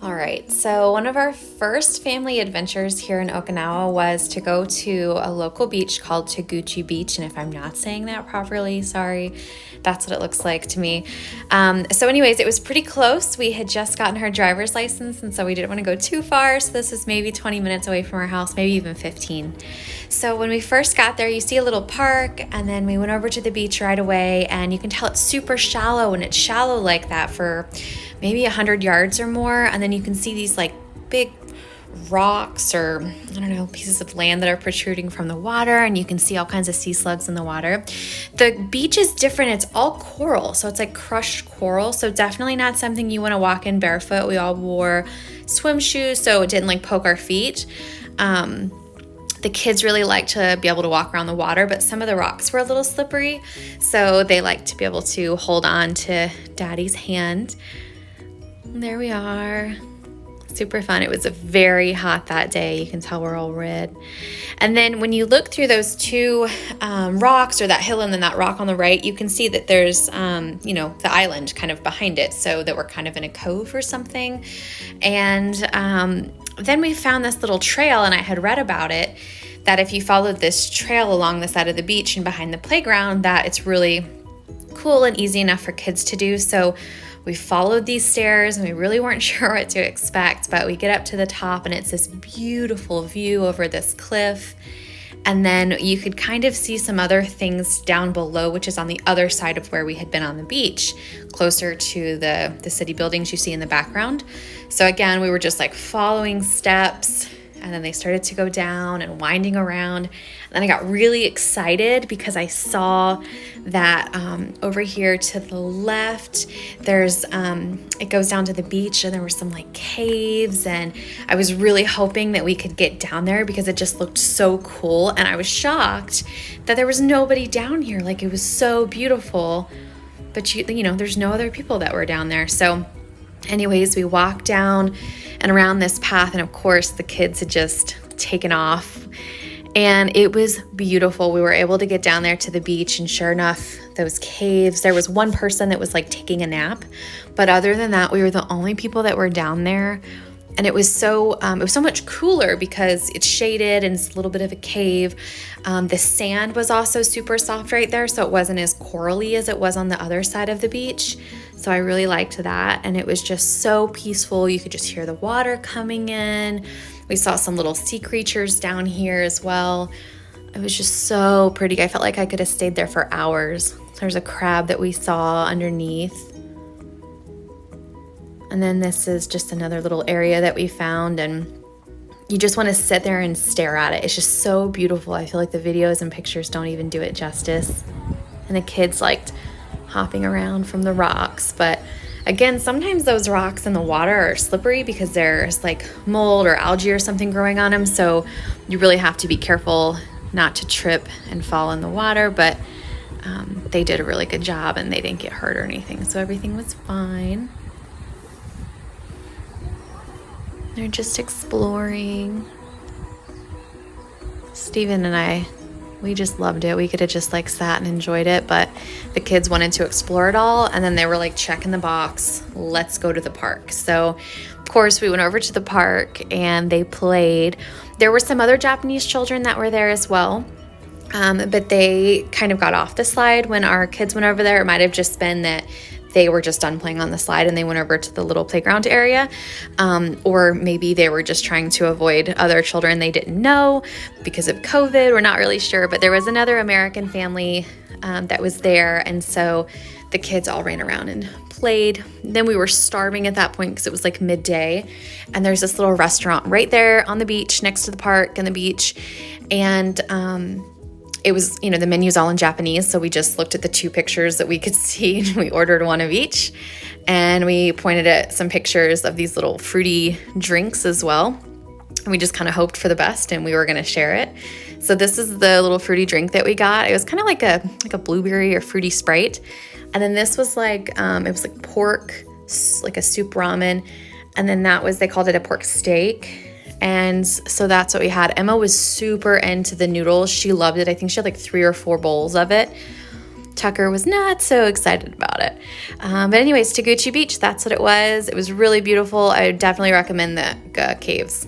All right, so one of our first family adventures here in Okinawa was to go to a local beach called Toguchi Beach. And if I'm not saying that properly, sorry, that's what it looks like to me. Anyways, it was pretty close. We had just gotten our driver's license, and so we didn't want to go too far. So this was maybe 20 minutes away from our house, maybe even 15. So when we first got there, you see a little park, and then we went over to the beach right away, and you can tell it's super shallow, and it's shallow like that for maybe 100 yards or more. And then you can see these like big rocks or I don't know, pieces of land that are protruding from the water, and you can see all kinds of sea slugs in the water. The beach is different. It's all coral, so it's like crushed coral, so definitely not something you want to walk in barefoot. We all wore swim shoes so it didn't like poke our feet. The kids really like to be able to walk around the water, but some of the rocks were a little slippery, so they like to be able to hold on to Daddy's hand. There we are. Super fun. It was very hot that day. You can tell we're all red. And then when you look through those two rocks, or that hill and then that rock on the right, you can see that there's, the island kind of behind it, so that we're kind of in a cove or something. And then we found this little trail, and I had read about it, that if you followed this trail along the side of the beach and behind the playground, that it's really cool and easy enough for kids to do. So we followed these stairs, and we really weren't sure what to expect, but we get up to the top, and it's this beautiful view over this cliff. And then you could kind of see some other things down below, which is on the other side of where we had been on the beach, closer to the city buildings you see in the background. So again, we were just like following steps, and then they started to go down and winding around. And then I got really excited because I saw that over here to the left, there's, it goes down to the beach, and there were some like caves, and I was really hoping that we could get down there because it just looked so cool. And I was shocked that there was nobody down here. Like, it was so beautiful, but you know, there's no other people that were down there. So anyways, we walked down and around this path, and of course the kids had just taken off, and it was beautiful. We were able to get down there to the beach, and sure enough, those caves, there was one person that was like taking a nap, but other than that, we were the only people that were down there. And it was so much cooler because it's shaded and it's a little bit of a cave. The sand was also super soft right there, so it wasn't as corally as it was on the other side of the beach. So I really liked that, and it was just so peaceful. You could just hear the water coming in. We saw some little sea creatures down here as well. It was just so pretty. I felt like I could have stayed there for hours. There's a crab that we saw underneath. And then this is just another little area that we found, and you just want to sit there and stare at it. It's just so beautiful. I feel like the videos and pictures don't even do it justice. And the kids liked hopping around from the rocks. But again, sometimes those rocks in the water are slippery because there's like mold or algae or something growing on them. So you really have to be careful not to trip and fall in the water. But they did a really good job, and they didn't get hurt or anything. So everything was fine. They're just exploring. Steven and I, we just loved it. We could have just like sat and enjoyed it, but the kids wanted to explore it all, and then they were like, checking the box, let's go to the park. So of course we went over to the park, and they played. There were some other Japanese children that were there as well, but they kind of got off the slide when our kids went over there. It might have just been that they were just done playing on the slide and they went over to the little playground area. Or maybe they were just trying to avoid other children they didn't know because of COVID. We're not really sure, but there was another American family that was there. And so the kids all ran around and played. Then we were starving at that point because it was like midday. And there's this little restaurant right there on the beach next to the park and the beach. And it was, the menu's all in Japanese, so we just looked at the two pictures that we could see, and we ordered one of each. And we pointed at some pictures of these little fruity drinks as well. And we just kind of hoped for the best, and we were going to share it. So this is the little fruity drink that we got. It was kind of like a blueberry or fruity Sprite. And then this was like, it was like pork, like a soup ramen. And then they called it a pork steak. And so that's what we had. Emma was super into the noodles. She loved it. I think she had like 3 or 4 bowls of it. Tucker was not so excited about it. But anyways, Toguchi Beach, that's what it was. It was really beautiful. I would definitely recommend the caves.